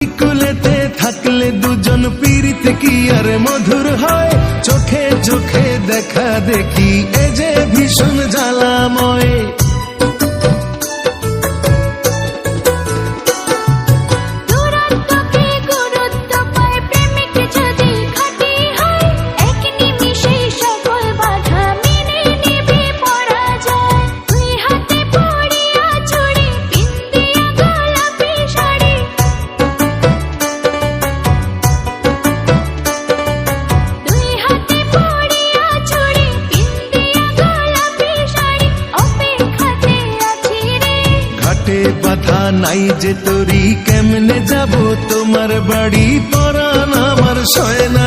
কুলেতে থাকলে দুজন পীড়িত কি আর মধুর হয়, চোখে চোখে দেখা দেখি এ যে ভীষণ জ্বালাময়। বাধা নাই যে তোরি, কেমনে যাব তোমার বাড়ি, পরাণ আমার সয়না